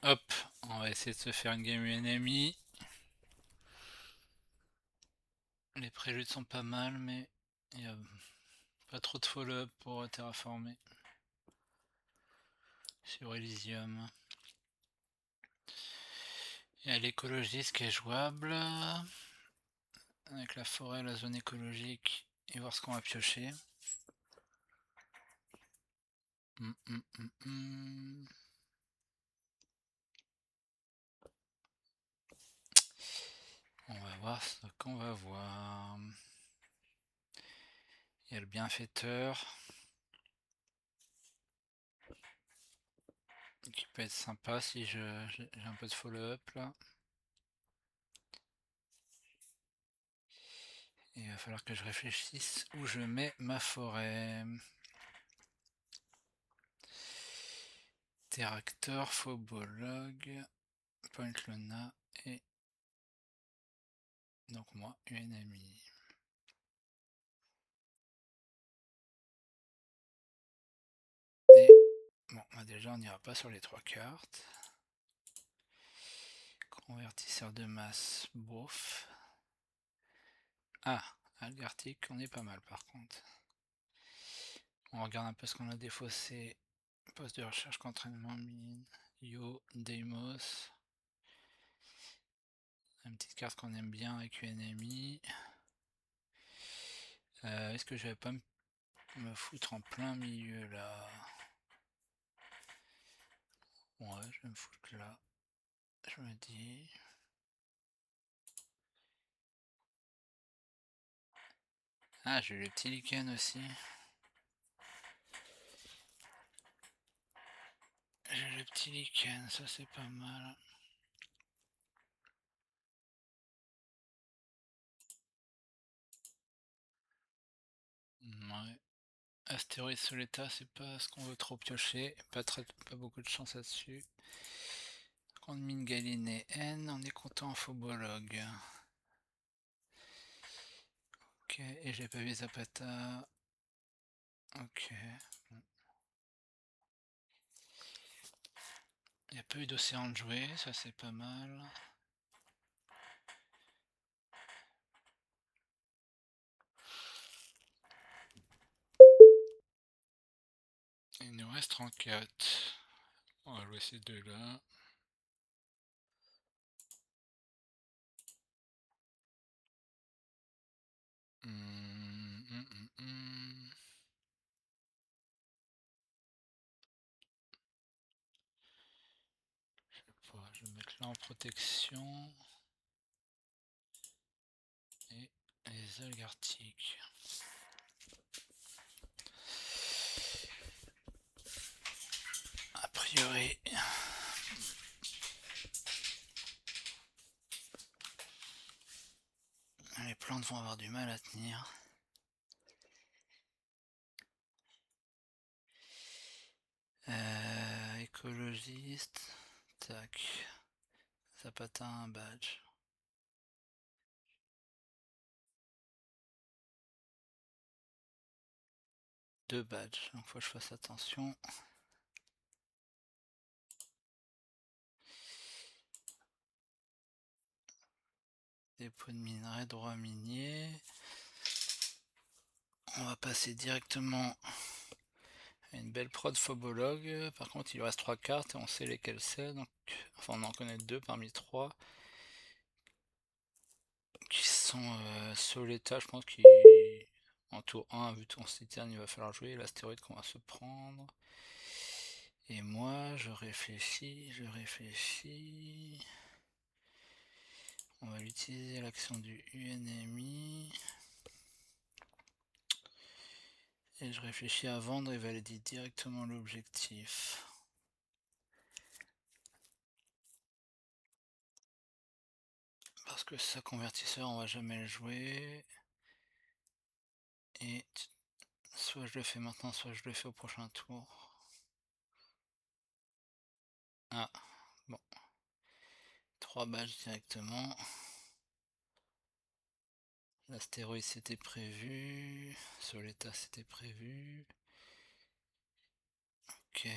Hop, on va essayer de se faire une game ennemie. Les préludes sont pas mal, mais il n'y a pas trop de follow-up pour terraformer sur Elysium. Il y a l'écologiste qui est jouable, avec la forêt, la zone écologique, et voir ce qu'on va piocher. On va voir ce qu'on va voir. Il y a le bienfaiteur, qui peut être sympa si j'ai un peu de follow-up là. Il va falloir que je réfléchisse où je mets ma forêt. Terractor, Phobologue, Point Luna et donc moi, UNMI. Et bon, bah déjà on n'ira pas sur les 3 cartes. Convertisseur de masse, bof. Ah, Algartic, on est pas mal par contre. On regarde un peu ce qu'on a défaussé. Poste de recherche, entraînement, mine, Yo, Deimos. Une petite carte qu'on aime bien avec UNMI. Est-ce que je vais pas me foutre en plein milieu là? Ouais, je vais me foutre là. Je me dis... Ah, j'ai le petit lichen aussi. J'ai le petit lichen, ça c'est pas mal. Ouais. Astéroïde Soleta, c'est pas ce qu'on veut trop piocher. Pas beaucoup de chance là-dessus. Contre mine Galinée N, on est content en phobologue. Ok, et j'ai pas vu Zapata. Ok. Il n'y a pas eu d'océan de jouer, ça c'est pas mal. Il nous reste 34. On va jouer ces deux-là. Je sais pas, je vais mettre là en protection. Et les algues arctiques. A priori, les plantes vont avoir du mal à tenir. Écologiste. Tac. Zapatin, un badge. Deux badges, donc faut que je fasse attention. Dépôt de minerai, droit minier. On va passer directement à une belle prod phobologue. Par contre, il lui reste 3 cartes et on sait lesquelles c'est. Donc, enfin, on en connaît 2 parmi 3. Qui sont Soleta, je pense, qui en tour 1, vu ton citerne, il va falloir jouer l'astéroïde qu'on va se prendre. Et moi, je réfléchis. On va utiliser l'action du UNMI. Et je réfléchis à vendre et valider directement l'objectif. Parce que ça, convertisseur, on va jamais le jouer. Et soit je le fais maintenant, soit je le fais au prochain tour. Ah, bon. 3 badges directement. L'astéroïde c'était prévu. Soleta c'était prévu. Ok.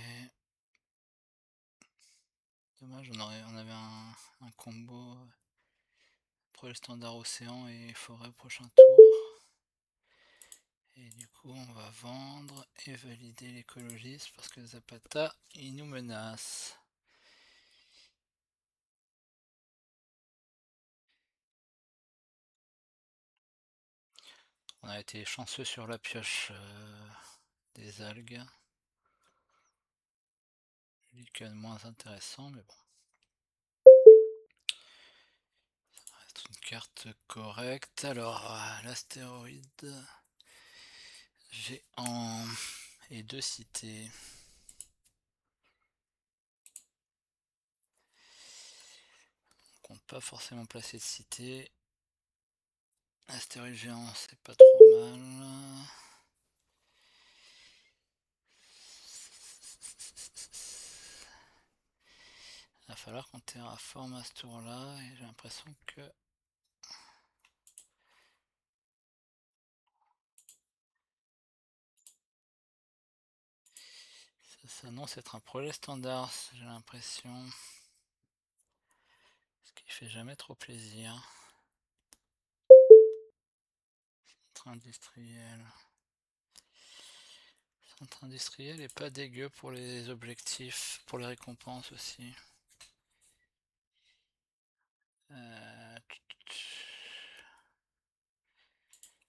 Dommage, on avait un combo pour le standard océan et forêt prochain tour. Et du coup, on va vendre et valider l'écologiste parce que Zapata, il nous menace. On a été chanceux sur la pioche des algues. Lichen moins intéressant, mais bon. Ça reste une carte correcte. Alors, l'astéroïde géant et deux cités. On compte pas forcément placer de cité. Astéroïde géant, c'est pas trop mal. Il va falloir qu'on terraforme à ce tour là et j'ai l'impression que ça s'annonce être un projet standard, j'ai l'impression. Ce qui fait jamais trop plaisir. Centre industriel. Centre industriel est pas dégueu pour les objectifs, pour les récompenses aussi. Euh,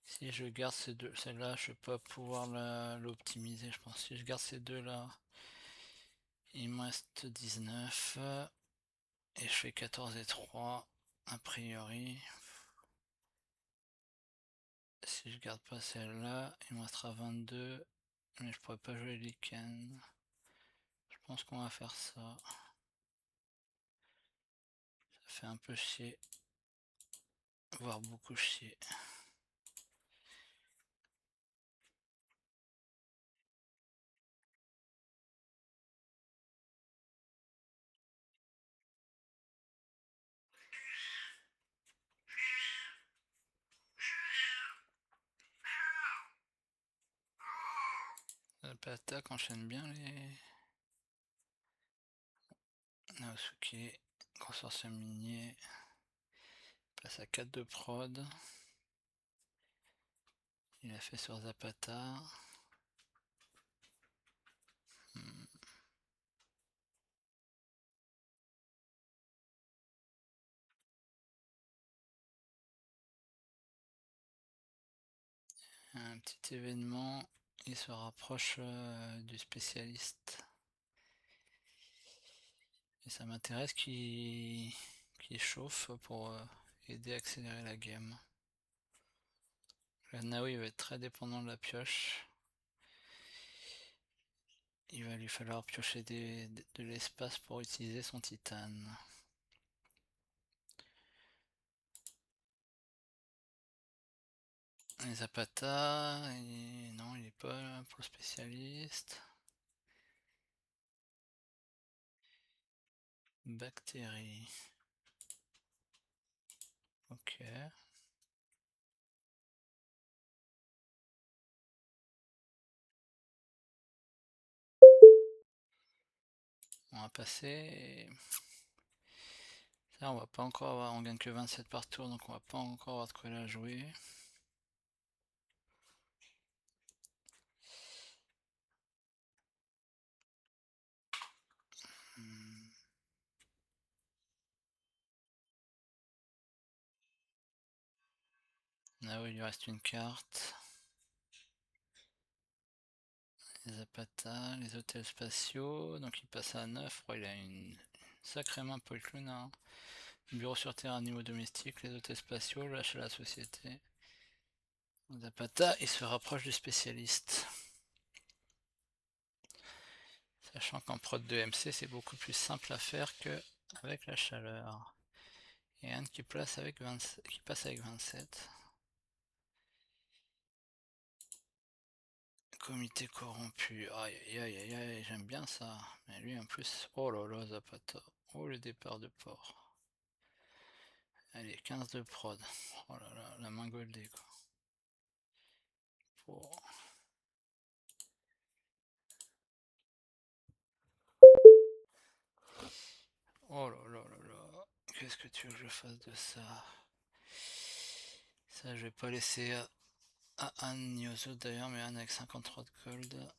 Si je garde ces deux, celle-là, je vais pas pouvoir l'optimiser, je pense. Si je garde ces deux-là, il me reste 19. Et je fais 14 et 3, a priori. Si je garde pas celle-là, il me restera 22. Mais je pourrais pas jouer Lichen. Je pense qu'on va faire ça. Ça fait un peu chier. Voire beaucoup chier. L'attaque enchaîne bien les Naosuke. Consortium minier. Passe à 4 de prod. Il a fait sur Zapata. Un petit événement. Il se rapproche du spécialiste. Et ça m'intéresse qu'il chauffe pour aider à accélérer la game. Le Naoui va être très dépendant de la pioche. Il va lui falloir piocher de l'espace pour utiliser son titane. Les Zapata, non, il est pas pour le spécialiste. Bactéries. Ok. On va passer. Ça, on va pas encore avoir. On gagne que 27 par tour, donc on va pas encore avoir de quoi la jouer. Là où il lui reste une carte. Les Zapata, les hôtels spatiaux. Donc il passe à 9. Oh, il a une sacrée main Paul Cluna. Bureau sur terre, animaux domestiques, les hôtels spatiaux, lâche à la société. Zapata, il se rapproche du spécialiste. Sachant qu'en prod de MC, c'est beaucoup plus simple à faire que avec la chaleur. Et Anne qui passe avec 27. Comité corrompu. Aïe aïe aïe aïe aïe, j'aime bien ça. Mais lui en plus. Oh là là, Zapata. Oh le départ de port. Allez, 15 de prod. Oh là là, la main goldée quoi. Oh. qu'est-ce que tu veux que je fasse de ça? Ça, je vais pas laisser à Anne ni aux autres d'ailleurs, mais Anne avec 53 de gold.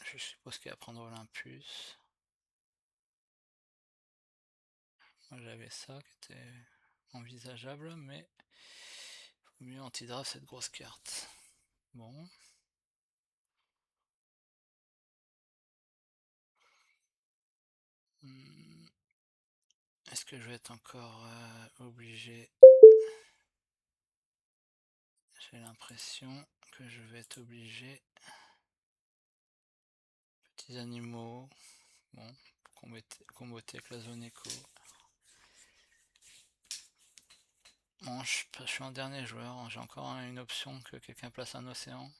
Je suppose qu'elle va prendre Olympus. Moi j'avais ça qui était envisageable, mais faut mieux anti-draft cette grosse carte. Bon. Est-ce que je vais être encore obligé? J'ai l'impression que je vais être obligé. Petits animaux. Bon, comboter avec la zone éco. Bon, je suis en dernier joueur, j'ai encore une option que quelqu'un place un océan.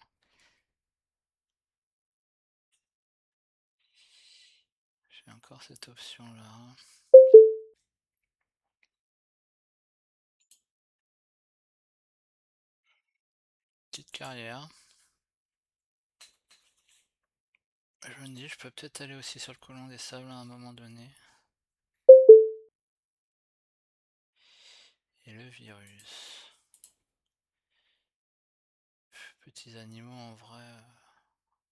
J'ai encore cette option là. Petite carrière. Je me dis, je peux peut-être aller aussi sur le colon des sables à un moment donné. Et le virus. Petits animaux en vrai.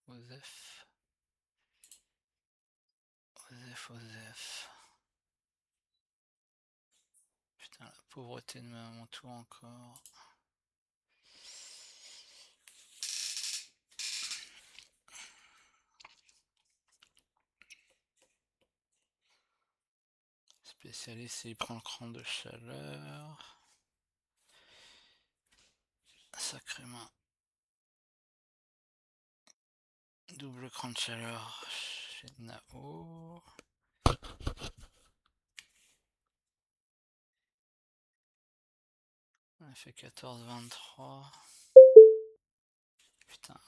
Osef. Osef. Putain, la pauvreté de mon tour encore. Spécialiste, il prend le cran de chaleur. Sacrément. Double cran de chaleur chez Nao. On a fait 14-23. Putain,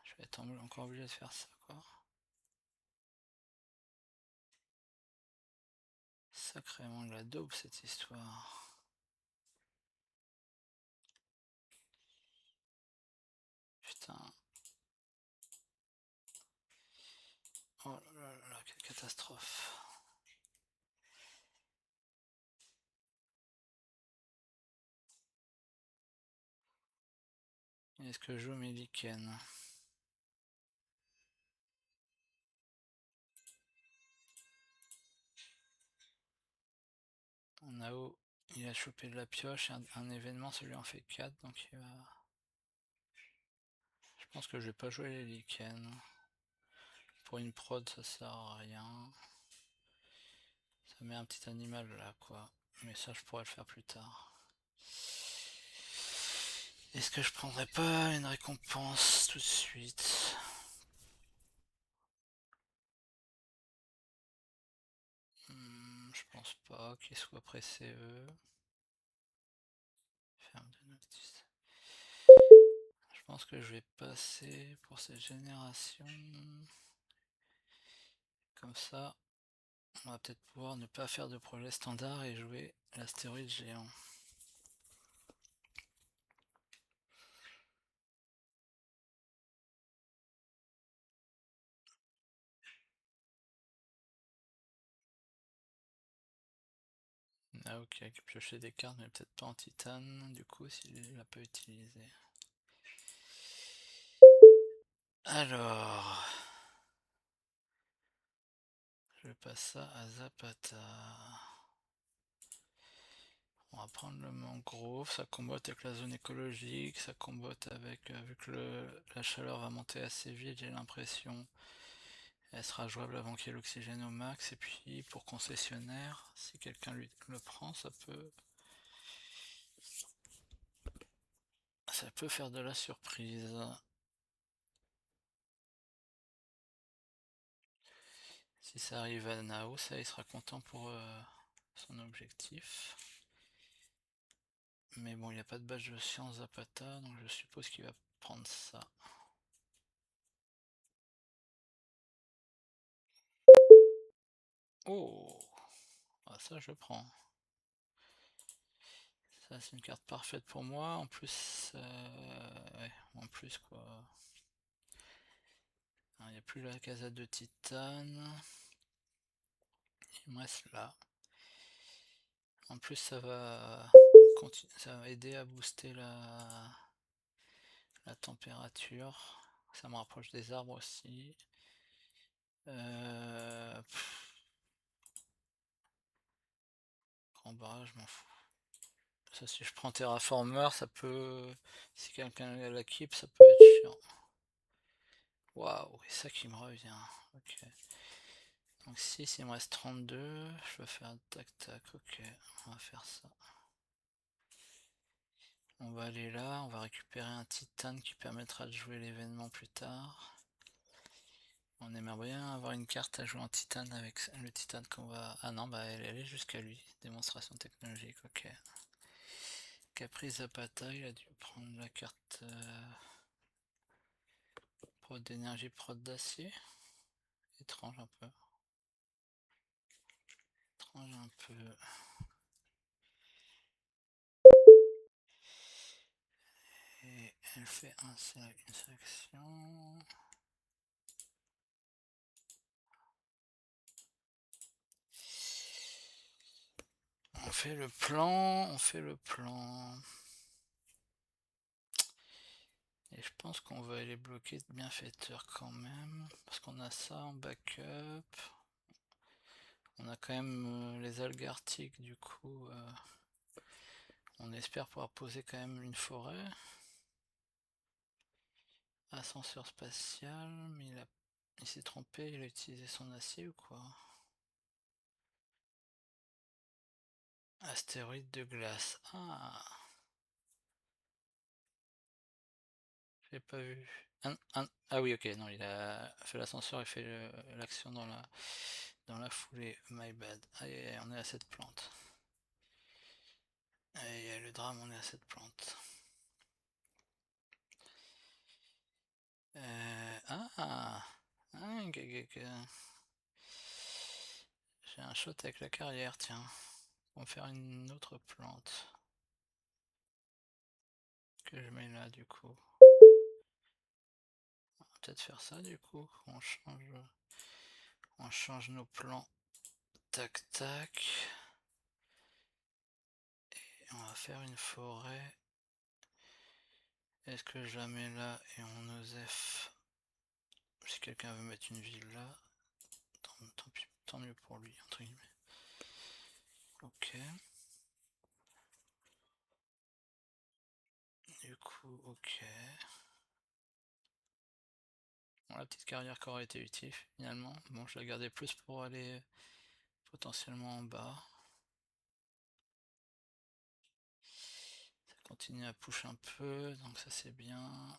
je vais être encore obligé de faire ça quoi. Sacrément de la daube cette histoire. Putain. Oh là là, quelle catastrophe. Est-ce que je joue mes lichens? Nao, il a chopé de la pioche, un événement, ça lui en fait 4, donc il va... Je pense que je vais pas jouer les lichens. Pour une prod, ça sert à rien. Ça met un petit animal là, quoi. Mais ça, je pourrais le faire plus tard. Est-ce que je prendrais pas une récompense tout de suite? Je pense pas qu'ils soient pressés eux. Ferme de notice. Je pense que je vais passer pour cette génération. Comme ça, on va peut-être pouvoir ne pas faire de projet standard et jouer l'astéroïde géant. Nao qui a pioché des cartes, mais peut-être pas en titane, du coup, s'il l'a pas utilisé. Alors, je passe ça à Zapata. On va prendre le mangrove, ça combote avec la zone écologique, ça combote avec, vu que la chaleur va monter assez vite, j'ai l'impression, elle sera jouable avant qu'il y ait l'oxygène au max, et puis pour concessionnaire, si quelqu'un lui le prend, ça peut faire de la surprise. Si ça arrive à Nao, ça il sera content pour son objectif. Mais bon, il n'y a pas de badge de science Zapata, donc je suppose qu'il va prendre ça. Oh, ah, ça je prends. Ça c'est une carte parfaite pour moi, en plus, ouais, en plus quoi. Il n'y a plus la casette de titane. Il me reste là. En plus, ça va aider à booster la température. Ça me rapproche des arbres aussi. Grand barrage, je m'en fous. Ça, si je prends Terraformer, ça peut. Si quelqu'un a la keep, ça peut être chiant. Waouh, et ça qui me revient. Ok. Donc 6, il me reste 32. Je vais faire tac tac. Ok, on va faire ça. On va aller là, on va récupérer un titane qui permettra de jouer l'événement plus tard. On aimerait bien avoir une carte à jouer en titane avec le titane qu'on va... Ah non, bah elle est jusqu'à lui. Démonstration technologique, ok. Caprice Zapata, il a dû prendre la carte prod d'énergie, prod d'acier. Étrange un peu. Étrange un peu. Et elle fait une sélection. On fait le plan, on fait le plan. Et je pense qu'on va aller bloquer bienfaiteur quand même. Parce qu'on a ça en backup. On a quand même les algues arctiques, du coup. On espère pouvoir poser quand même une forêt. Ascenseur spatial, mais il s'est trompé, il a utilisé son acier ou quoi? Astéroïde de glace. Ah, j'ai pas vu. Ah oui, ok, non, il a fait l'ascenseur et fait l'action dans la foulée. My bad. Aïe, on est à cette plante. Aïe, le drame, on est à cette plante. Ah, j'ai un shot avec la carrière, tiens. On va faire une autre plante. Que je mets là, du coup. On va peut-être faire ça, du coup. On change nos plans. Tac, tac. Et on va faire une forêt. Est-ce que je la mets là et on osef? Si quelqu'un veut mettre une ville là, tant mieux pour lui, entre guillemets. Ok. Du coup, ok. Bon, la petite carrière qui aurait été utile finalement. Bon, je la gardais plus pour aller potentiellement en bas. Ça continue à push un peu, donc ça c'est bien.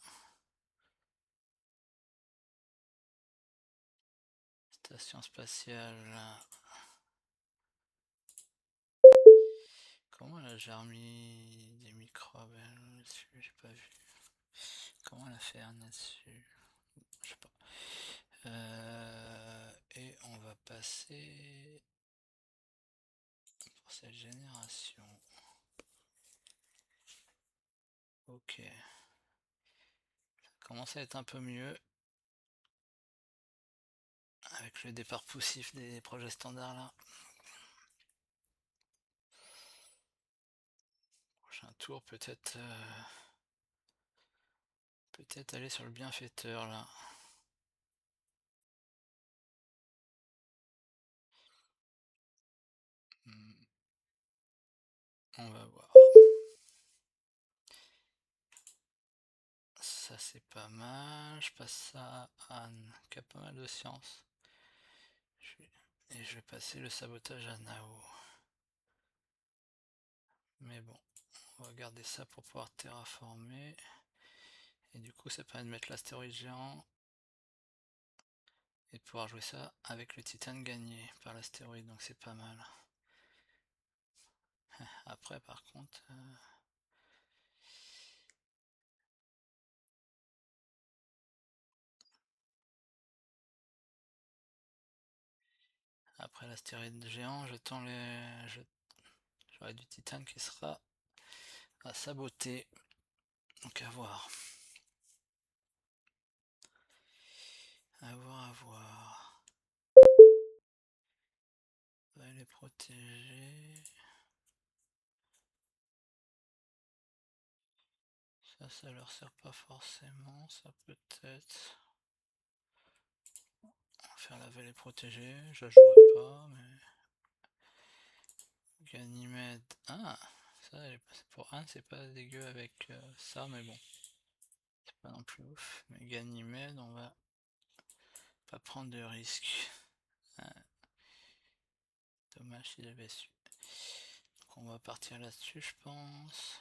Station spatiale. Comment elle a germé des microbes là-dessus? J'ai pas vu. Comment elle a fait un là-dessus? Je sais pas. Et on va passer pour cette génération. Ok. Ça commence à être un peu mieux. Avec le départ poussif des projets standards là. Prochain tour peut-être peut-être aller sur le bienfaiteur là. On va voir. Ça c'est pas mal. Je passe ça à Anne qui a pas mal de science. Et je vais passer le sabotage à Nao. Mais bon, on va garder ça pour pouvoir terraformer. Et du coup ça permet de mettre l'astéroïde géant. Et de pouvoir jouer ça avec le titane gagné par l'astéroïde, donc c'est pas mal. Après par contre... Après l'astéroïde géant, j'aurai du titane qui sera à saboter. Donc à voir. À voir, à voir. On va les protéger. Ça leur sert pas forcément, ça peut-être. On va faire la vallée protégée, je la jouerai pas, mais... Ganymède. Ah, ça, pour un, c'est pas dégueu avec ça, mais bon, c'est pas non plus ouf. Mais Ganymède, on va pas prendre de risques. Ah, dommage si j'avais su. Donc on va partir là-dessus, je pense.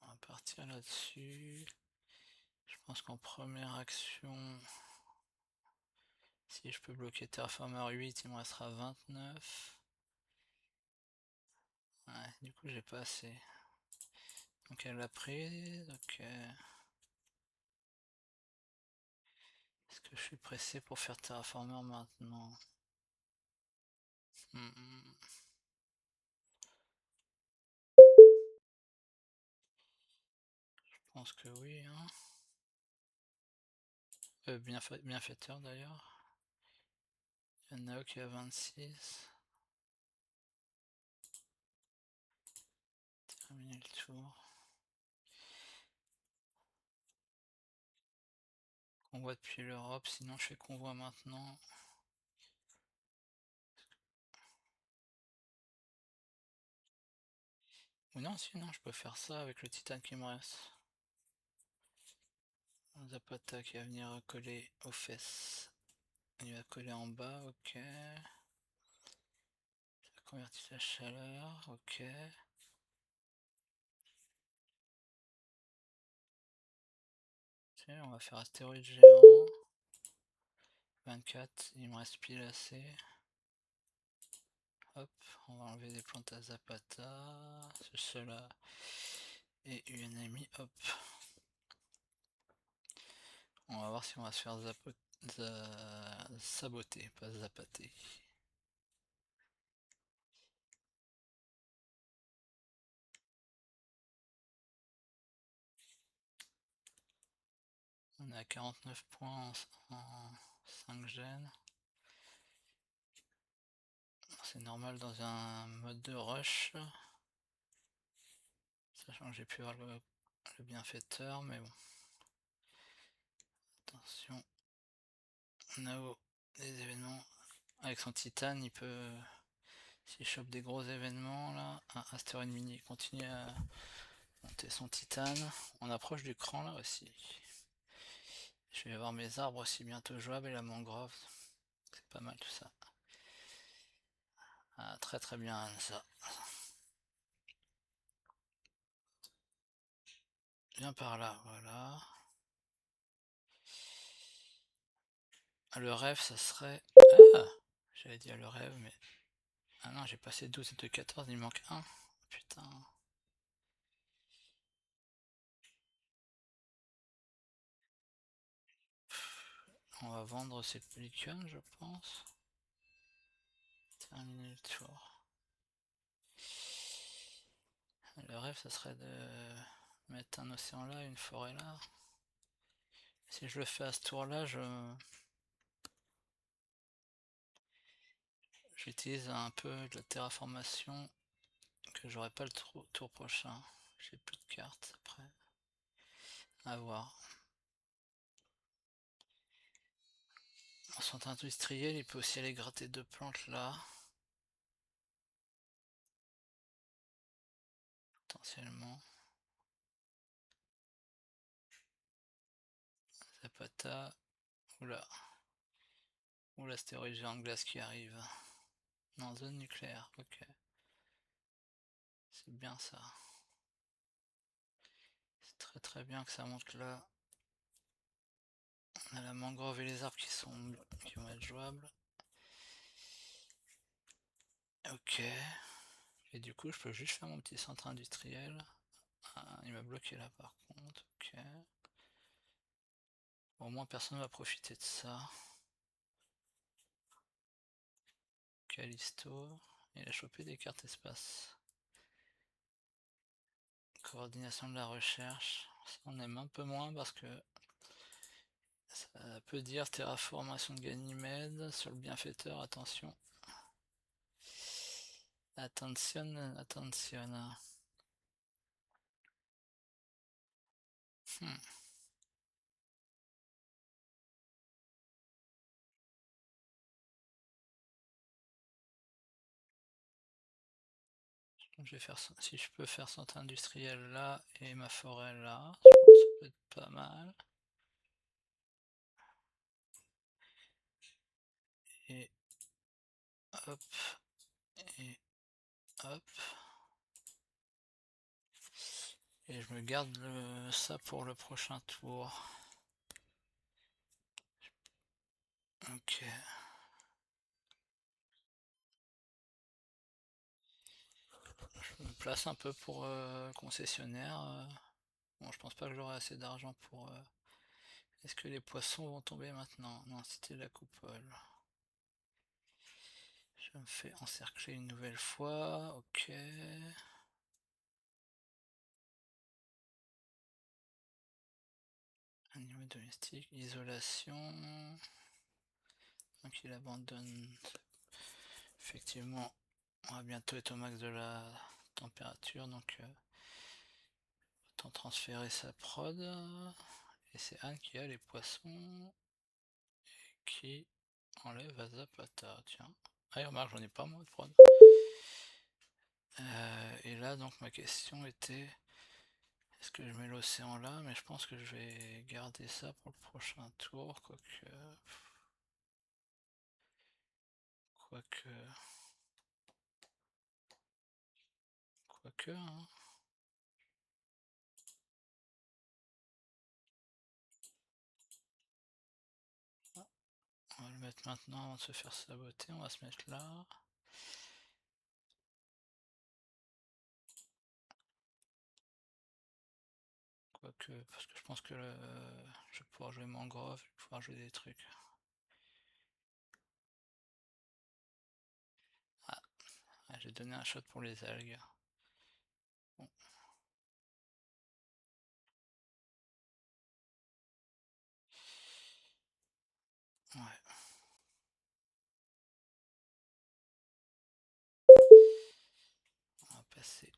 On va partir là-dessus. Je pense qu'en première action, si je peux bloquer Terraformer 8, il me restera 29. Ouais, du coup j'ai pas assez. Donc elle l'a pris, ok. Est-ce que je suis pressé pour faire Terraformer maintenant? Je pense que oui, hein. Bienfaiteur d'ailleurs. Il y en a qui a 26. Terminer le tour. Convoi depuis l'Europe, sinon je fais convoi maintenant. Ou non, sinon je peux faire ça avec le titane qui me reste. Zapata qui va venir coller aux fesses. Il va coller en bas, ok. Ça convertit la chaleur, ok. Tiens, on va faire astéroïde géant. 24, il me reste pile assez. Hop, on va enlever des plantes à Zapata. Cela et une amie, hop. On va voir si on va se faire saboter, pas zapater. On est à 49 points en 5 gènes. C'est normal dans un mode de rush. Sachant que j'ai pu avoir le bienfaiteur, mais bon. Attention. Nao, des événements. Avec son titane, il peut... S'il chope des gros événements, là... Un astéroïde mini continue à monter son titane. On approche du cran, là, aussi. Je vais avoir mes arbres aussi bientôt jouables et la mangrove. C'est pas mal tout ça. Ah, très très bien ça. Viens par là, voilà. Le rêve, ça serait... Ah, j'allais dire le rêve, mais... Ah non, j'ai passé 12 et de 14, il manque 1. Putain. On va vendre ces pellicules, je pense. Terminer le tour. Le rêve, ça serait de mettre un océan là, une forêt là. Si je le fais à ce tour-là, j'utilise un peu de la terraformation que j'aurai pas le tour prochain. J'ai plus de cartes après. À voir. En centre industriel, il peut aussi aller gratter 2 plantes là. Potentiellement. Zapata. Oula. Ou l'astéroïde géant de glace qui arrive. Non, zone nucléaire, ok. C'est bien ça. C'est très très bien que ça monte là. On a la mangrove et les arbres qui vont être jouables. Ok. Et du coup, je peux juste faire mon petit centre industriel. Ah, il m'a bloqué là par contre. Ok. Au moins personne va profiter de ça. Callisto. Il a chopé des cartes espace. Coordination de la recherche. Ça, on aime un peu moins parce que ça peut dire terraformation de Ganymède sur le bienfaiteur, attention. Attention, attention. Hmm. Je vais faire si je peux faire centre industriel là et ma forêt là, je pense que ça peut être pas mal. Et hop, et hop. Et je me garde ça pour le prochain tour. Ok. Je me place un peu pour concessionnaire. Bon, je pense pas que j'aurai assez d'argent pour... Est-ce que les poissons vont tomber maintenant? Non, c'était la coupole. Je me fais encercler une nouvelle fois. Ok. Animaux domestiques, isolation. Donc il abandonne. Effectivement, on va bientôt être au max de la température, donc autant transférer sa prod. Et c'est Anne qui a les poissons qui enlève à Zapata, tiens. Ah, remarque, j'en ai pas moi de prod. Et là, donc ma question était, est-ce que je mets l'océan là? Mais je pense que je vais garder ça pour le prochain tour, quoique... Quoique... Quoique, hein. On va le mettre maintenant avant de se faire saboter, on va se mettre là. Quoique, parce que je pense que je vais pouvoir jouer mangrove, je vais pouvoir jouer des trucs. Ah, j'ai donné un shot pour les algues. Bon. Ouais. On va passer.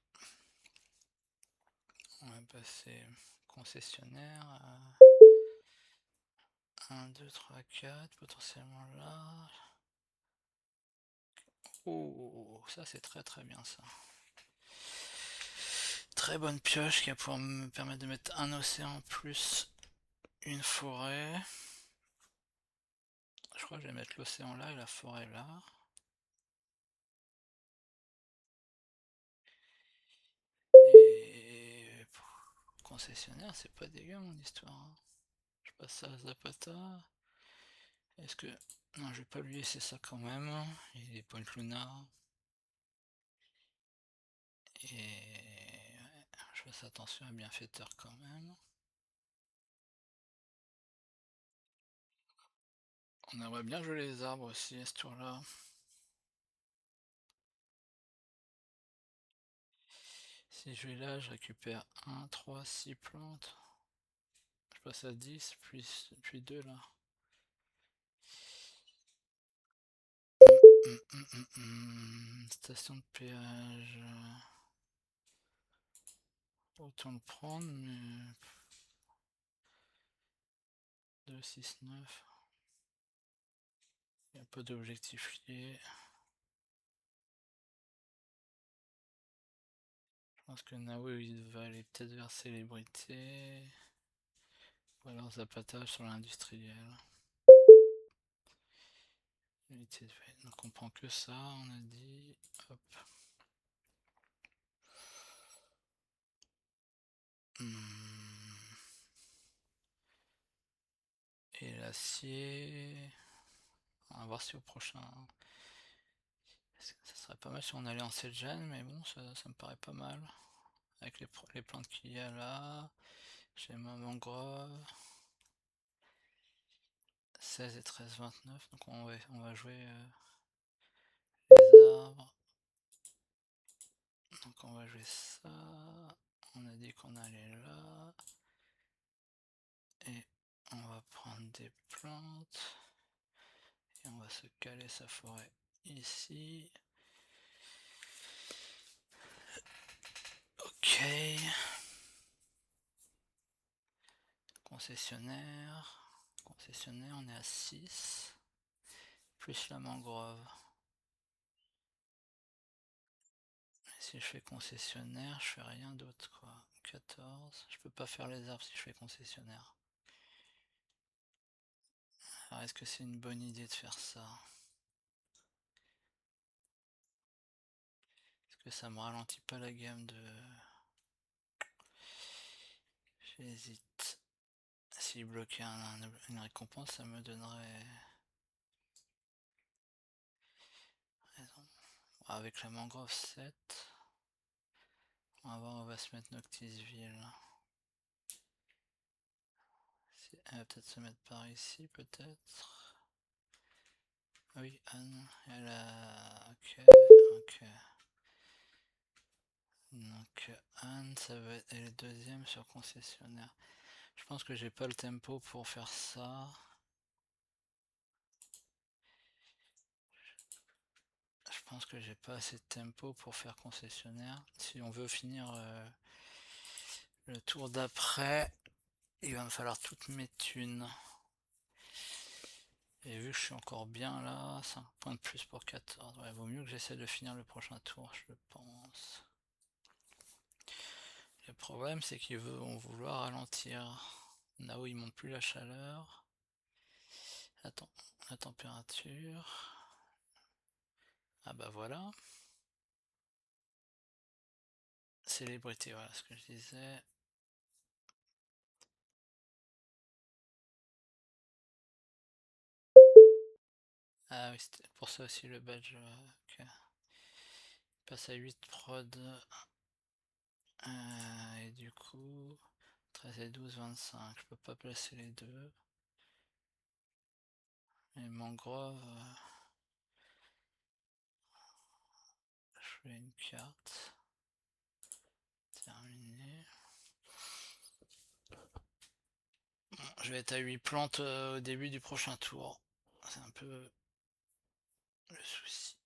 On va passer concessionnaire. 1, 2, 3, 4, potentiellement là. Oh, ça c'est très très bien ça. Très bonne pioche qui va pouvoir me permettre de mettre un océan plus une forêt. Je crois que je vais mettre l'océan là et la forêt là. Et concessionnaire, c'est pas dégueu mon histoire, hein. Je passe ça à Zapata. Est-ce que... Non, je vais pas lui laisser ça quand même. Il est Point Luna. Et... ouais, je fasse attention à bienfaiteur quand même. On aimerait bien jouer les arbres aussi à ce tour-là. Si je vais là, je récupère 1, 3, 6 plantes. Je passe à 10, puis 2 là. Station de péage. Autant le prendre, mais... 2, 6, 9. Il y a pas d'objectif lié. Je pense que Naoui il va aller peut-être vers célébrité. Ou alors Zapata sur l'industriel. Donc on prend que ça, on a dit. Hop. Et l'acier. On va voir si au prochain. Ça serait pas mal si on allait en 7 gènes, mais bon, ça me paraît pas mal. Avec les plantes qu'il y a là. J'ai ma mangrove. 16 et 13, 29. Donc on va jouer les arbres. Donc on va jouer ça. On a dit qu'on allait là. Et on va prendre des plantes. Et on va se caler sa forêt ici. Ok. Concessionnaire. Concessionnaire, on est à 6. Plus la mangrove. Et si je fais concessionnaire, je fais rien d'autre quoi. 14. Je peux pas faire les arbres si je fais concessionnaire. Alors est-ce que c'est une bonne idée de faire ça? Est-ce que ça me ralentit pas la gamme de... J'hésite. S'il bloquait une récompense, ça me donnerait raison. Avec la mangrove 7. On va voir, on va se mettre Noctisville. Elle va peut-être se mettre par ici, peut-être. Oui, Anne, elle a... Ok, ok. Donc Anne, ça va être... Elle est deuxième sur concessionnaire. Je pense que j'ai pas le tempo pour faire ça. Je pense que j'ai pas assez de tempo pour faire concessionnaire. Si on veut finir le tour d'après, il va me falloir toutes mes thunes. Et vu que je suis encore bien là, 5 points de plus pour 14. Ouais, vaut mieux que j'essaie de finir le prochain tour, je pense. Le problème, c'est qu'ils vont vouloir ralentir. Là où ils montent plus la chaleur. Attends, la température. Ah bah voilà. Célébrité, voilà ce que je disais. Ah oui, c'était pour ça aussi le badge. Ok. Il passe à 8 prod. Et du coup, 13 et 12, 25. Je peux pas placer les deux. Et mangrove. Je fais une carte. Terminé. Bon, je vais être à 8 plantes au début du prochain tour. C'est un peu le souci.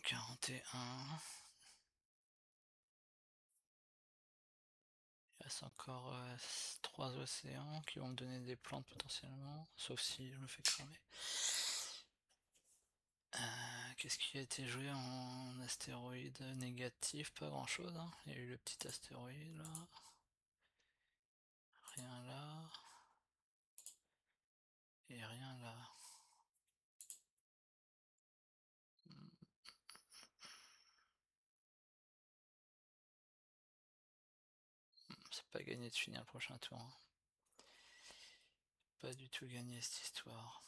41. Il reste encore 3 océans qui vont me donner des plantes potentiellement. Sauf si je me fais cramer. Qu'est-ce qui a été joué en astéroïde négatif? Pas grand chose. Hein. Il y a eu le petit astéroïde là. Rien là. Et rien là. C'est pas gagné de finir le prochain tour. Hein. Pas du tout gagné cette histoire.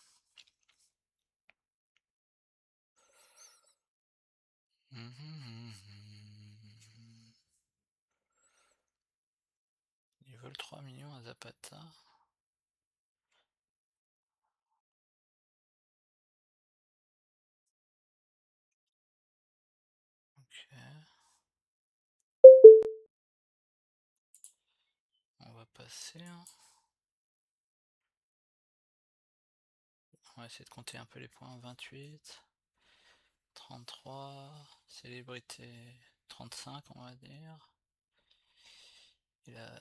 Ils veulent 3 millions à Zapata. Ok. On va passer. Hein. On va essayer de compter un peu les points. 28. 33. Célébrité 35 on va dire.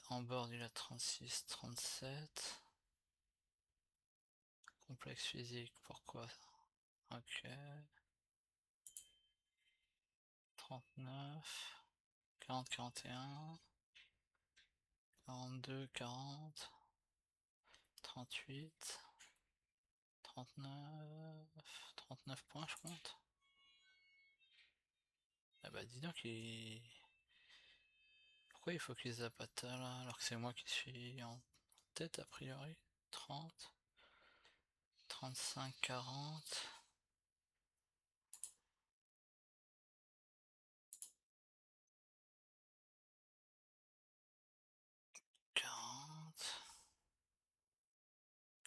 En board il a 36, 37. Complexe physique, pourquoi? Ok. 39. 40, 41. 42, 40. 38. 39. 39 points je compte. Ah bah dis donc pourquoi il faut qu'ils zappent là alors que c'est moi qui suis en tête a priori? 30. 35, 40. 40.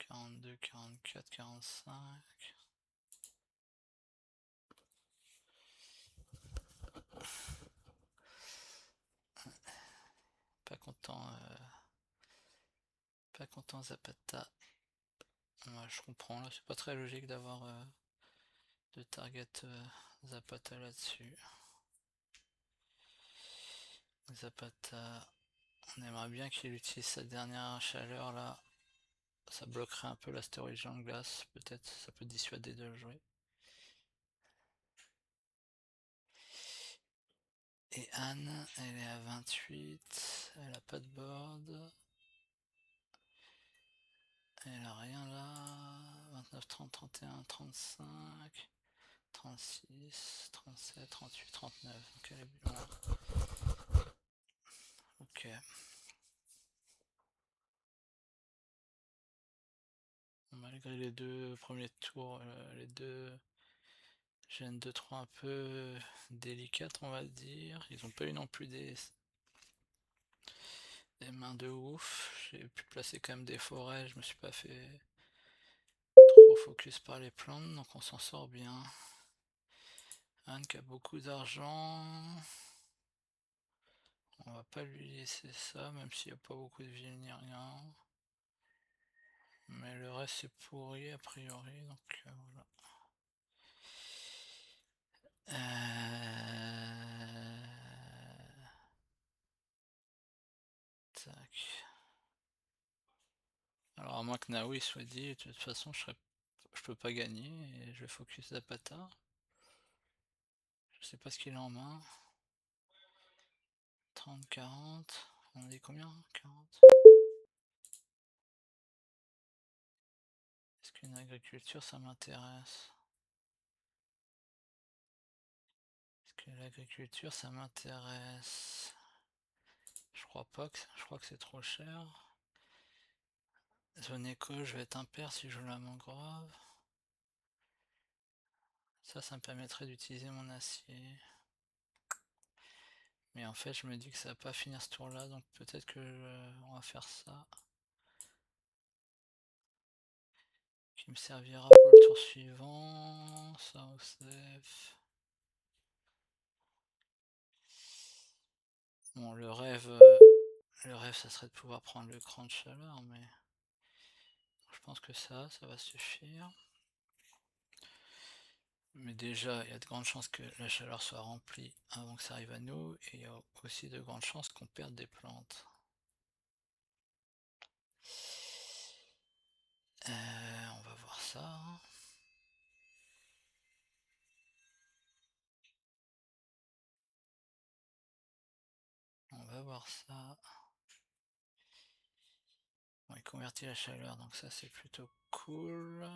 42, 44, 45. Pas content. Pas content Zapata. Ouais, je comprends là, c'est pas très logique d'avoir de target Zapata là-dessus. Zapata, on aimerait bien qu'il utilise sa dernière chaleur là. Ça bloquerait un peu l'astéroïde en glace, peut-être ça peut dissuader de le jouer. Et Anne, elle est à 28, elle a pas de board. Elle a rien là. 29, 30, 31, 35, 36, 37, 38, 39. Donc elle est bien. Ok. Malgré les deux premiers tours, les deux gènes de 3 un peu délicates, on va dire. Ils ont pas eu non plus des mains de ouf. J'ai pu placer quand même des forêts, je me suis pas fait trop focus par les plantes, donc on s'en sort bien. Anne qui a beaucoup d'argent. On va pas lui laisser ça, même s'il n'y a pas beaucoup de villes ni rien. Mais le reste c'est pourri a priori, donc voilà. Tac. Alors à moins que Naoui soit dit, de toute façon je peux pas gagner et je vais focus Zapata. Je sais pas ce qu'il a en main. 30, 40. On dit combien? 40. Est-ce qu'une agriculture ça m'intéresse? Est-ce que l'agriculture ça m'intéresse? Je crois pas que je crois que c'est trop cher. Zone éco, je vais être impair si je joue la mangrove. Ça me permettrait d'utiliser mon acier. Mais en fait, je me dis que ça va pas finir ce tour là, donc peut-être que on va faire ça. Qui me servira pour le tour suivant. Ça, Osef. Bon, le rêve, ça serait de pouvoir prendre le cran de chaleur, mais je pense que ça va suffire. Mais déjà, il y a de grandes chances que la chaleur soit remplie avant que ça arrive à nous, et il y a aussi de grandes chances qu'on perde des plantes. On va voir ça. On va voir ça. Bon, il convertit la chaleur, donc ça c'est plutôt cool.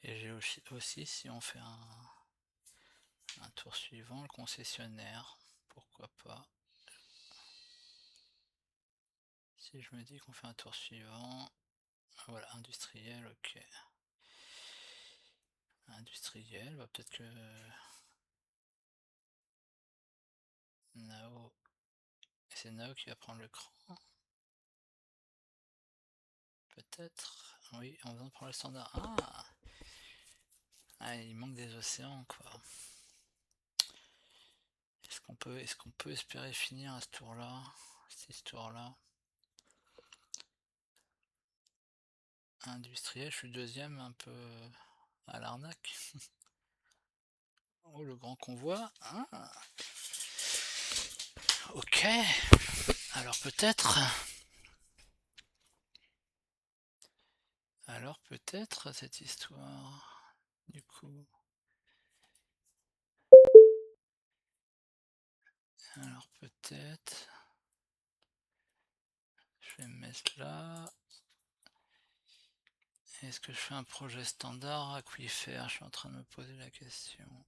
Et j'ai aussi si on fait un tour suivant, le concessionnaire, pourquoi pas. Si je me dis qu'on fait un tour suivant, voilà, industriel, ok. Industriel, bah peut-être que Nao, c'est Nao qui va prendre le cran. Peut-être, oui, on vient de prendre le standard. Ah, il manque des océans quoi. Est-ce qu'on peut espérer finir à ce tour-là, cette histoire-là? Industriel, je suis deuxième un peu à l'arnaque. Oh, le grand convoi. Ok. Alors peut-être. Alors peut-être cette histoire. Du coup. Alors peut-être. Je vais me mettre là. Est-ce que je fais un projet standard aquifère? Je suis en train de me poser la question.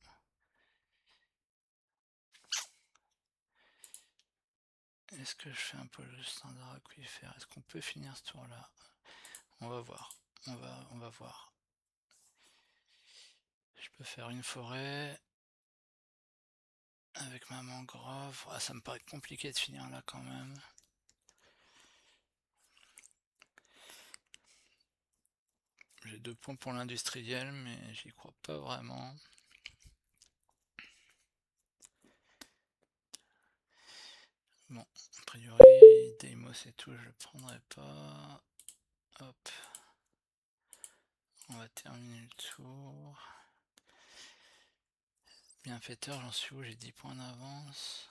Est-ce que je fais un projet standard aquifère? Est-ce qu'on peut finir ce tour-là? On va voir. On va voir. Je peux faire une forêt avec ma mangrove. Ça me paraît compliqué de finir là quand même. J'ai 2 points pour l'industriel, mais j'y crois pas vraiment. Bon, a priori, Deimos et tout, je le prendrai pas. Hop. On va terminer le tour. Bienfaiteur, j'en suis où? J'ai 10 points d'avance.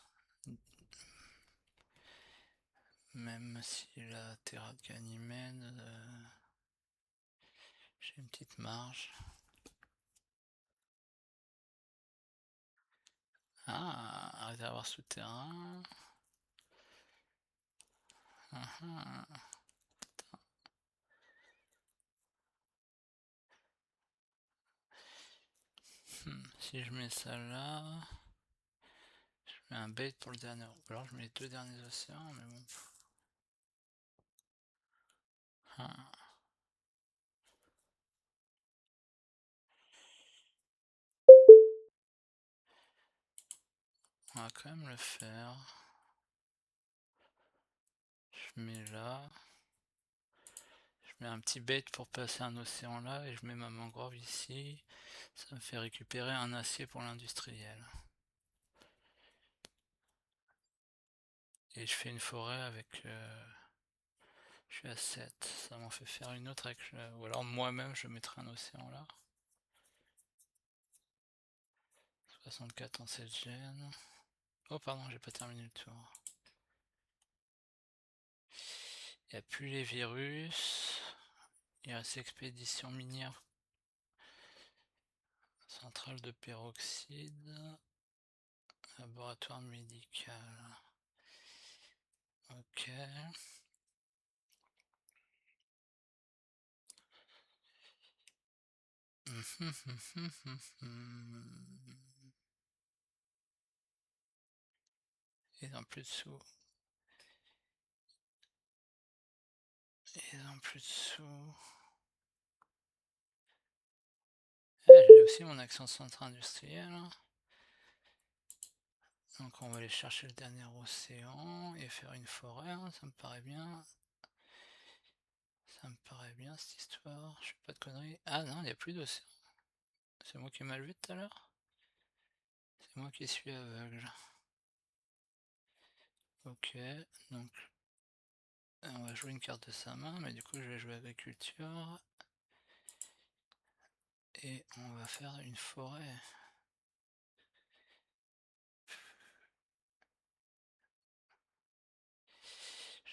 Même si la Terra de Ganymède, j'ai une petite marge. Ah, réservoir souterrain. Si je mets ça là, je mets un bait pour le dernier. Ou alors je mets les deux derniers océans, mais bon. On va quand même le faire. Je mets là. Je mets un petit bait pour passer un océan là et je mets ma mangrove ici. Ça me fait récupérer un acier pour l'industriel. Et je fais une forêt avec... je suis à 7. Ça m'en fait faire une autre avec... ou alors moi-même je mettrai un océan là. 64 en 7 gènes. Oh pardon, j'ai pas terminé le tour. Il n'y a plus les virus. Il reste expédition minière. Centrale de peroxyde. Laboratoire médical. Ok. Ils ont plus de sous. Ils ont plus de sous. J'ai aussi mon action centre industrielle. Donc on va aller chercher le dernier océan et faire une forêt, hein, ça me paraît bien. Ça me paraît bien cette histoire, je fais pas de conneries. Ah non, il n'y a plus d'océan. C'est moi qui ai mal vu tout à l'heure. C'est moi qui suis aveugle. Ok, donc on va jouer une carte de sa main, mais du coup je vais jouer agriculture. Et on va faire une forêt.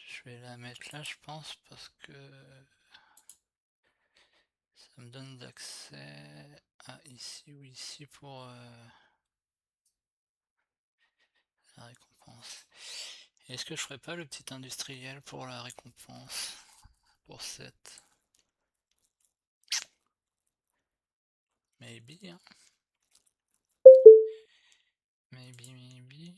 Je vais la mettre là, je pense, parce que ça me donne d'accès à ici ou ici pour la récompense. Est-ce que je ferais pas le petit industriel pour la récompense? Pour 7. Maybe, hein. Maybe.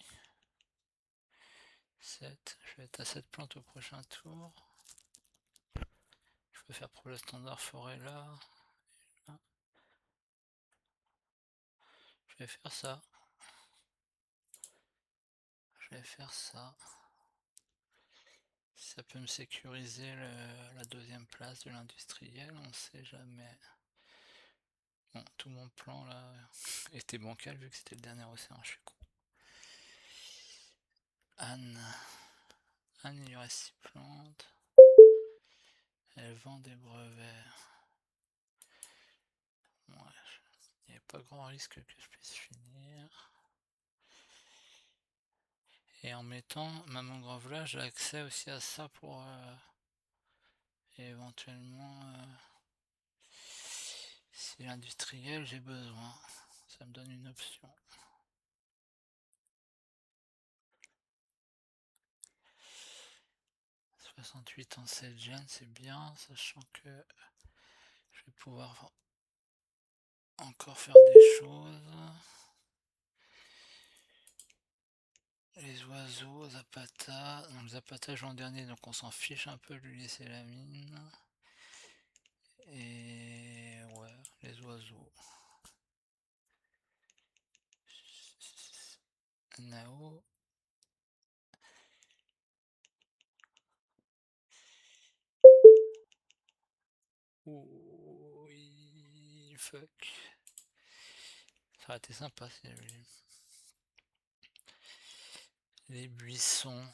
7. Je vais être à 7 plantes au prochain tour. Je peux faire pour le standard forêt là. Je vais faire ça. Je vais faire ça. Ça peut me sécuriser la deuxième place de l'industriel, on sait jamais. Bon, tout mon plan là était bancal vu que c'était le dernier océan, je suis con. Anne. Anne, il lui reste 6 plantes. Elle vend des brevets. Ouais, il n'y a pas grand risque que je puisse finir. Et en mettant ma mangrove là, j'ai accès aussi à ça pour éventuellement si l'industriel j'ai besoin. Ça me donne une option. 68 en 7 gènes, c'est bien, sachant que je vais pouvoir encore faire des choses. Les oiseaux, Zapata. Donc Zapata joue en dernier, donc on s'en fiche un peu de lui laisser la mine. Et ouais, les oiseaux. Nao. Oui, fuck. Ça aurait été sympa si j'avais eu. Les buissons.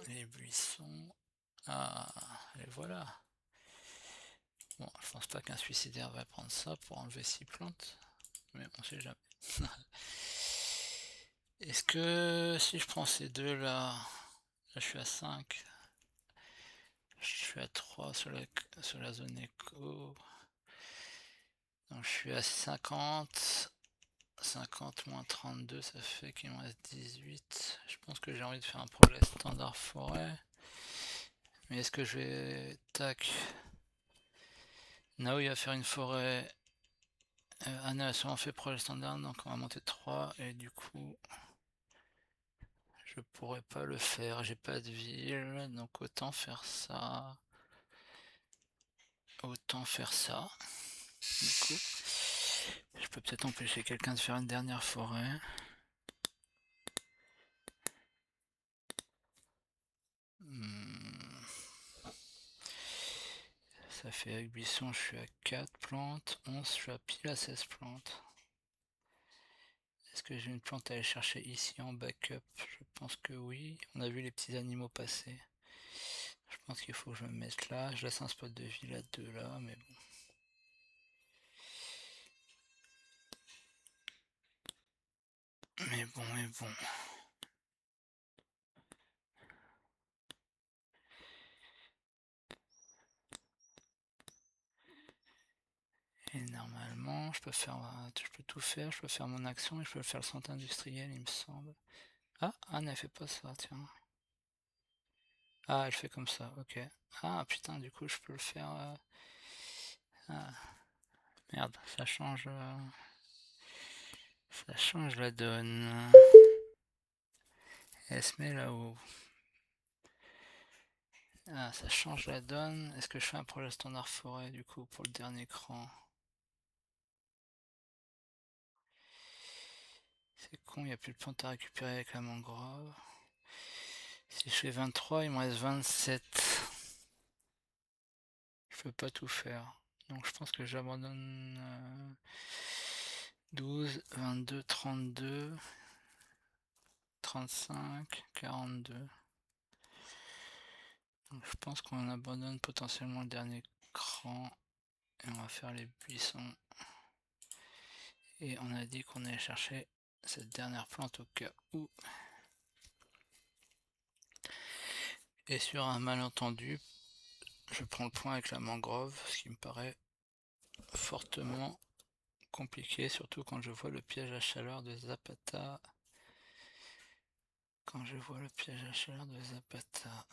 Les buissons. Ah, les voilà. Bon, je pense pas qu'un suicidaire va prendre ça pour enlever 6 plantes. Mais on sait jamais. Est-ce que si je prends ces deux là, là je suis à 5, je suis à 3 sur la zone éco, donc je suis à 50, 50 moins 32, ça fait qu'il me reste 18. Je pense que j'ai envie de faire un projet standard forêt. Mais est-ce que je vais... Tac. Nao il va faire une forêt. Anna a sûrement fait projet standard, donc on va monter 3 et du coup je pourrais pas le faire, j'ai pas de ville, donc autant faire ça. Autant faire ça. Du coup, je peux peut-être empêcher quelqu'un de faire une dernière forêt. Hmm. Ça fait avec buisson, je suis à 4 plantes. 11, je suis à pile à 16 plantes. Est-ce que j'ai une plante à aller chercher ici en backup? Je pense que oui. On a vu les petits animaux passer. Je pense qu'il faut que je me mette là. Je laisse un spot de ville à 2 là, mais bon. Mais bon, mais bon. Et normalement, je peux tout faire. Je peux faire mon action et je peux faire le centre industriel, il me semble. Ah, Anne, elle fait pas ça, tiens. Ah, elle fait comme ça, ok. Ah, putain, du coup, je peux le faire... Ah, merde, ça change la donne. Elle se met là-haut. Ah, ça change la donne. Est-ce que je fais un projet standard forêt, du coup, pour le dernier cran? C'est con, il n'y a plus de plantes à récupérer avec la mangrove. Si je fais 23, il me reste 27. Je peux pas tout faire. Donc je pense que j'abandonne 12, 22, 32, 35, 42. Donc je pense qu'on abandonne potentiellement le dernier cran et on va faire les buissons. Et on a dit qu'on allait chercher cette dernière plante au cas où. Et sur un malentendu, je prends le point avec la mangrove, ce qui me paraît fortement compliqué, surtout quand je vois le piège à chaleur de Zapata. Quand je vois le piège à chaleur de Zapata.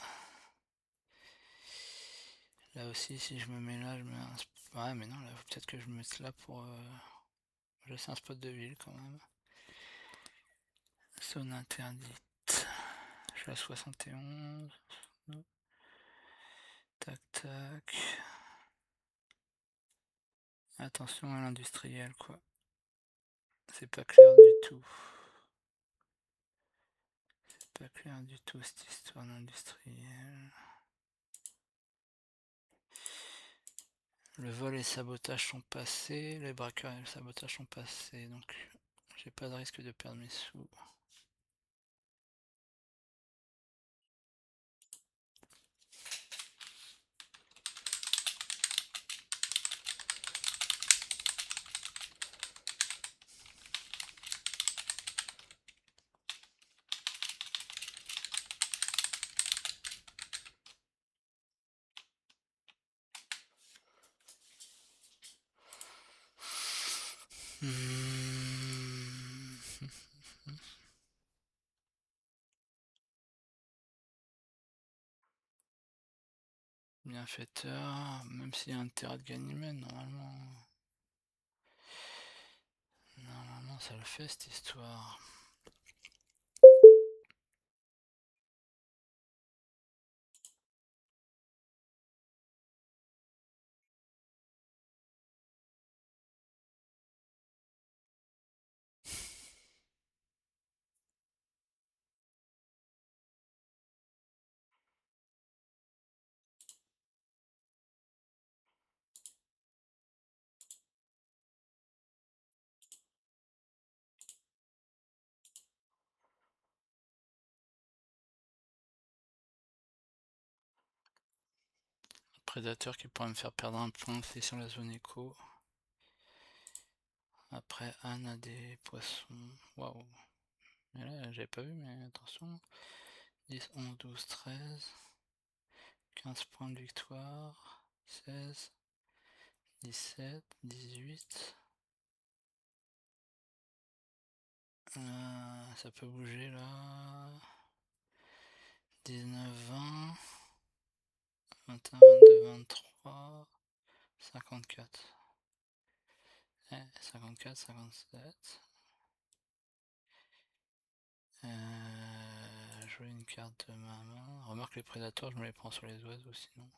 Là aussi, si je me mets là, je mets un... Ouais, mais non, là, peut-être que je me mette là pour... Je laisse un spot de ville quand même. Zone interdite. Je suis à 71. Tac, tac. Attention à l'industriel, quoi. C'est pas clair du tout. C'est pas clair du tout, cette histoire d'industriel. Le vol et le sabotage sont passés. Les braqueurs et le sabotage sont passés. Donc, j'ai pas de risque de perdre mes sous. Bienfaiteur, même s'il y a un terrain de Ganymède, normalement ça le fait cette histoire. Prédateur qui pourrait me faire perdre un point, c'est sur la zone éco. Après, Anne a des poissons. Waouh. Mais là, j'avais pas vu, mais attention. 10, 11, 12, 13. 15 points de victoire. 16. 17, 18. Ça peut bouger là. 19, 20. 21, 22, 23. 54. 54, 57. Jouer une carte de ma main. Remarque les prédateurs, je me les prends sur les oiseaux sinon.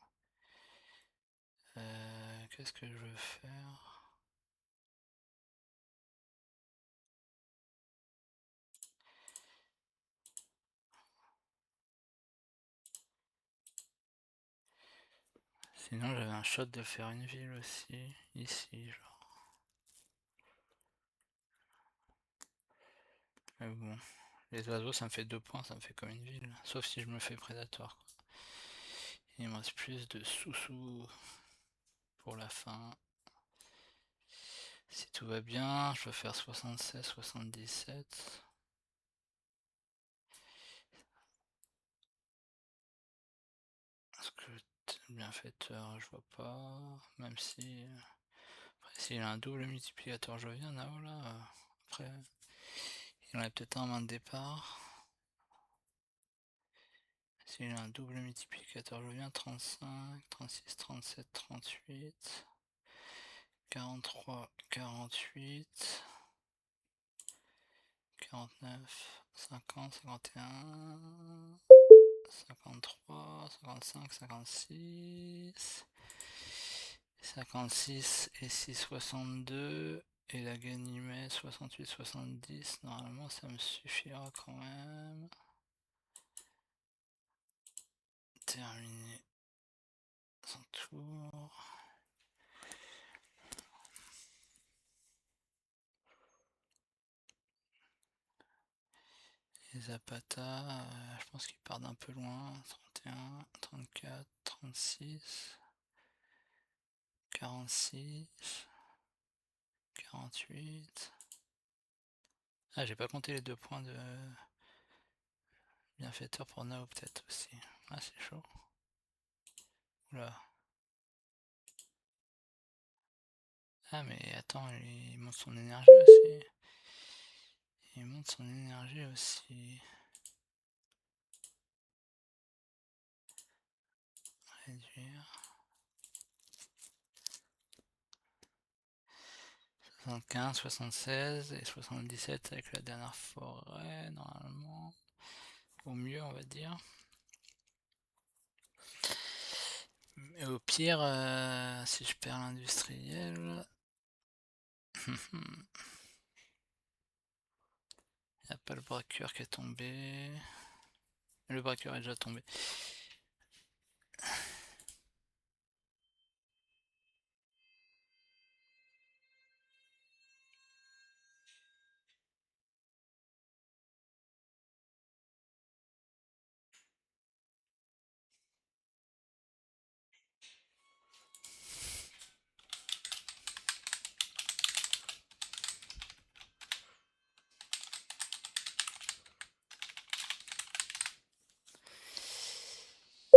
Qu'est-ce que je veux faire? Sinon j'avais un shot de faire une ville aussi, ici genre. Mais bon, les oiseaux ça me fait 2 points, ça me fait comme une ville. Sauf si je me fais prédateur. Il me reste plus de sous-sous pour la fin. Si tout va bien, je peux faire 76, 77. Est-ce que bienfaiteur, je vois pas. Même si. Après, s'il a un double multiplicateur jovial, Nao là. Après, il en a peut-être un en main de départ. S'il a un double multiplicateur jovial, 35, 36, 37, 38. 43, 48. 49, 50, 51. 53, 55, 56. 56 et 6, 62. Et la Ganymède 68, 70. Normalement, ça me suffira quand même. Terminer son tour. Les Zapata, je pense qu'ils partent un peu loin. 31, 34, 36. 46. 48. Ah, j'ai pas compté les 2 points de bienfaiteur pour Nao peut-être aussi. Ah, c'est chaud. Oula. Ah, mais attends, il monte son énergie aussi. Il monte son énergie aussi. Réduire. 75, 76 et 77 avec la dernière forêt, normalement. Au mieux, on va dire. Et au pire, si je perds l'industriel... Il n'y a pas le braqueur qui est tombé. Le braqueur est déjà tombé.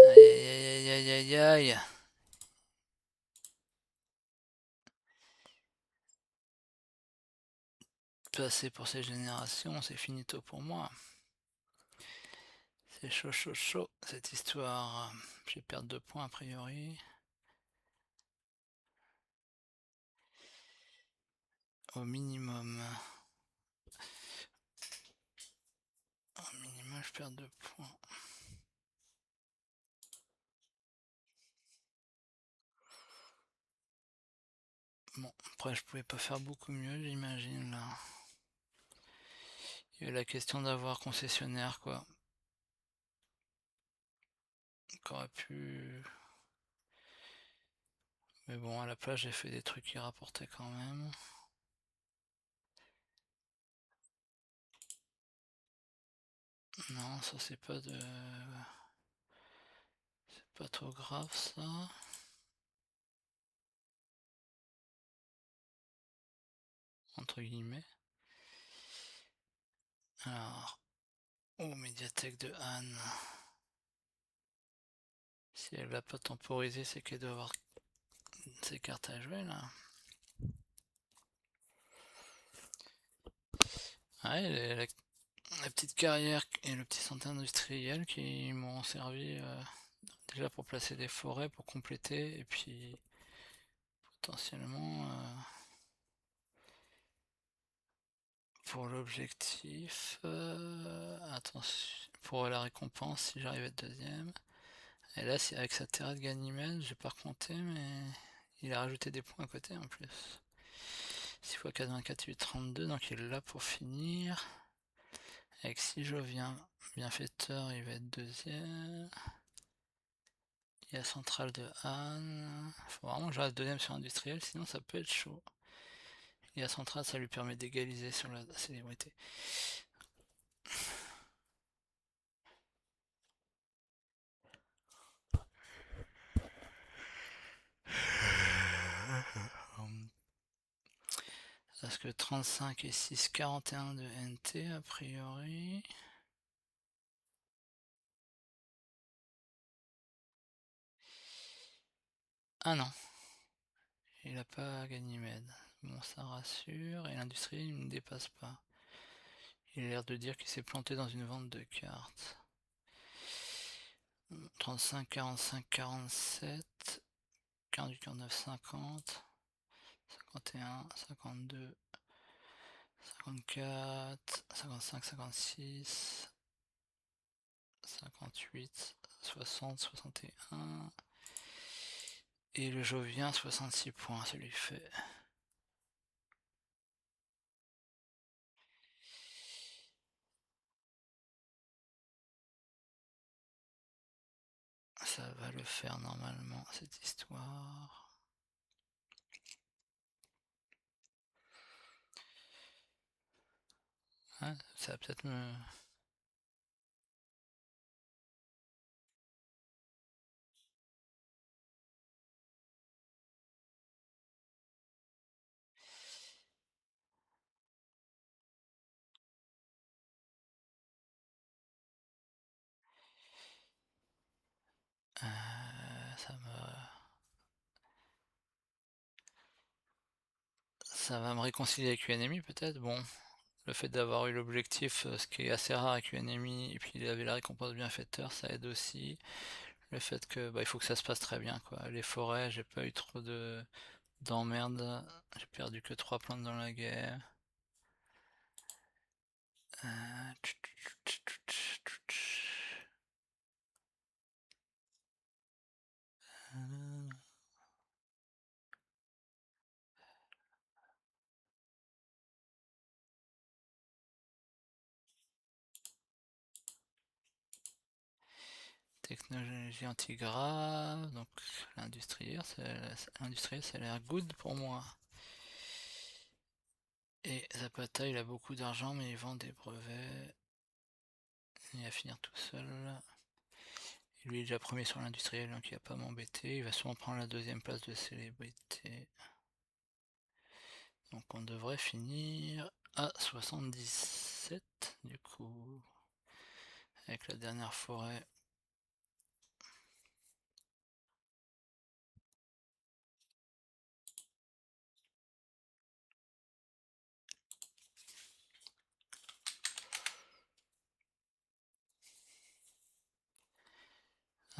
Aïe aïe aïe aïe aïe aïe. Passé pour ces générations, c'est finito pour moi. C'est chaud chaud chaud cette histoire. Je vais perdre 2 points a priori. Au minimum. Au minimum je perds 2 points. Bon, après je pouvais pas faire beaucoup mieux j'imagine là. Il y a la question d'avoir concessionnaire quoi. Qu'aurait pu... Mais bon, à la place j'ai fait des trucs qui rapportaient quand même. Non, ça c'est pas de... C'est pas trop grave ça. entre guillemets. Alors, médiathèque de Anne. Si elle l'a pas temporisé, c'est qu'elle doit avoir ses cartes à jouer là. Ouais, la petite carrière et le petit centre industriel qui m'ont servi déjà pour placer des forêts, pour compléter, et puis potentiellement pour l'objectif, attention, pour la récompense si j'arrive à être deuxième. Et là, avec sa terre de Ganymède, j'ai pas compté, mais il a rajouté des points à côté en plus. 6 x 4, 24, 8, 32, donc il est là pour finir. Avec si je viens bienfaiteur, il va être deuxième. Il y a centrale de Anne. Faut vraiment que je reste deuxième sur industriel, sinon ça peut être chaud. Et la centrale, ça lui permet d'égaliser sur la célébrité. Parce que 35 et 6, 41 de NT a priori. Ah non, il a pas Ganymède. Bon, ça rassure. Et l'industrie, il ne me dépasse pas. Il a l'air de dire qu'il s'est planté dans une vente de cartes. 35, 45, 47, 48, 49, 50, 51, 52, 54, 55, 56, 58, 60, 61. Et le Jovien, 66 points, ça lui fait. Ça va le faire normalement, cette histoire. Ouais, ça va peut-être me... ça Ça va me réconcilier avec UNMI peut-être. Bon, le fait d'avoir eu l'objectif, ce qui est assez rare avec UNMI, et puis il avait la récompense bienfaiteur, ça aide aussi. Le fait que il faut que ça se passe très bien quoi. Les forêts, j'ai pas eu trop d'emmerdes. J'ai perdu que 3 plantes dans la guerre. Technologie antigrave, donc l'industriel, ça a l'air good pour moi. Et Zapata, il a beaucoup d'argent, mais il vend des brevets. Il va finir tout seul. Et lui, il est déjà premier sur l'industriel, donc il va pas m'embêter. Il va sûrement prendre la deuxième place de célébrité. Donc on devrait finir à 77, du coup, avec la dernière forêt.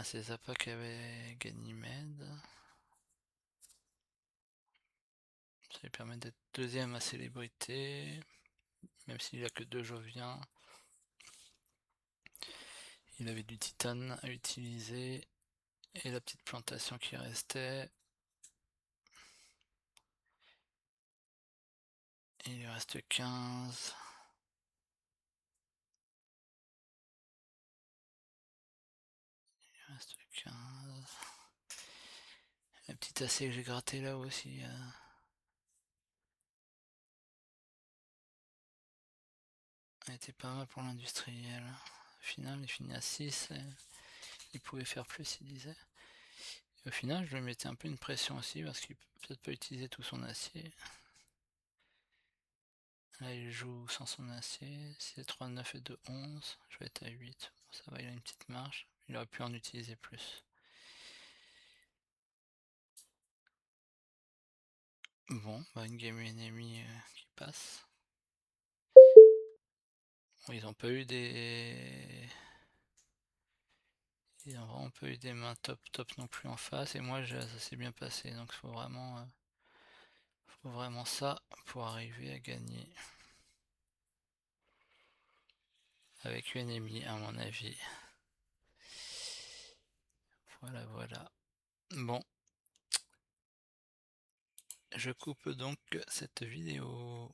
Ah, c'est Zappa qui avait Ganymède. Ça lui permet d'être deuxième à célébrité, même s'il a que 2 Joviens. Il avait du titane à utiliser et la petite plantation qui restait. Et il lui reste 15. Il reste 15. La petite AC que j'ai gratté là aussi. Elle était pas mal pour l'industriel. Au final, il finit à 6. Et il pouvait faire plus, il disait. Et au final, je lui mettais un peu une pression aussi parce qu'il peut peut-être pas utiliser tout son acier. Là il joue sans son acier, c'est 3, 9 et 2, 11. Je vais être à 8. Bon, ça va, il a une petite marge. Il aurait pu en utiliser plus. Bon, bah une game ennemie qui passe. Bon, ils ont pas eu des... Ils ont vraiment pas eu des mains top top non plus en face. Et moi ça s'est bien passé. Donc faut vraiment ça pour arriver à gagner. Avec une ennemie à mon avis. Voilà, voilà. Bon. Je coupe donc cette vidéo.